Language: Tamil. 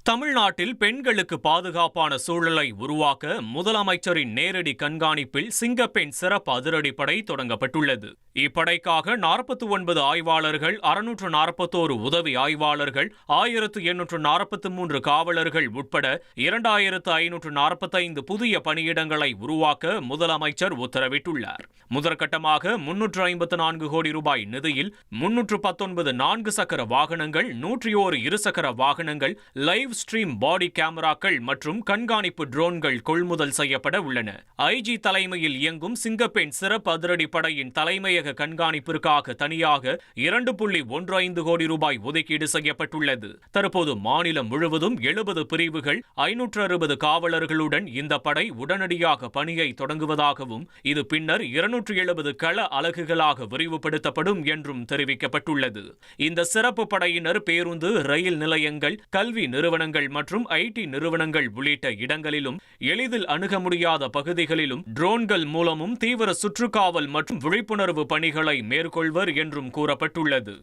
தமிழ்நாட்டில் பெண்களுக்கு பாதுகாப்பான சூழலை உருவாக்க முதலமைச்சரின் நேரடி கண்காணிப்பில் சிங்கப்பெண் சிறப்பு அதிரடிப்படை தொடங்கப்பட்டுள்ளது. இப்படைக்காக 49 ஆய்வாளர்கள், 641 உதவி ஆய்வாளர்கள், 1843 காவலர்கள் உட்பட 2545 புதிய பணியிடங்களை உருவாக்க முதலமைச்சர் உத்தரவிட்டுள்ளார். முதற்கட்டமாக 354 கோடி ரூபாய் நிதியில் 319 4 சக்கர வாகனங்கள், 101 இருசக்கர வாகனங்கள், லைவ் ஸ்ட்ரீம் பாடி கேமராக்கள் மற்றும் கண்காணிப்பு ட்ரோன்கள் கொள்முதல் செய்யப்பட உள்ளன. ஐஜி தலைமையில் இயங்கும் சிங்கப்பெண் சிறப்பு அதிரடிப்படையின் தலைமையக கண்காணிப்பிற்காக தனியாக 2.15 கோடி ரூபாய் ஒதுக்கீடு செய்யப்பட்டுள்ளது. தற்போது மாநிலம் முழுவதும் 70 பிரிவுகள், 560 காவலர்களுடன் இந்த படை உடனடியாக பணியை தொடங்குவதாகவும், இது பின்னர் 270 கள அலகுகளாக விரிவுபடுத்தப்படும் என்றும் தெரிவிக்கப்பட்டுள்ளது. இந்த சிறப்பு படையினர் பேருந்து, ரயில் நிலையங்கள், கல்வி நிறுவனங்கள் மற்றும் ஐடி நிறுவனங்கள் உள்ளிட்ட இடங்களிலும், எளிதில் அணுக முடியாத பகுதிகளிலும் ட்ரோன்கள் மூலமும் தீவிர சுற்றுக்காவல் மற்றும் விழிப்புணர்வு பணிகளை மேற்கொள்வர் என்றும் கூறப்பட்டுள்ளது.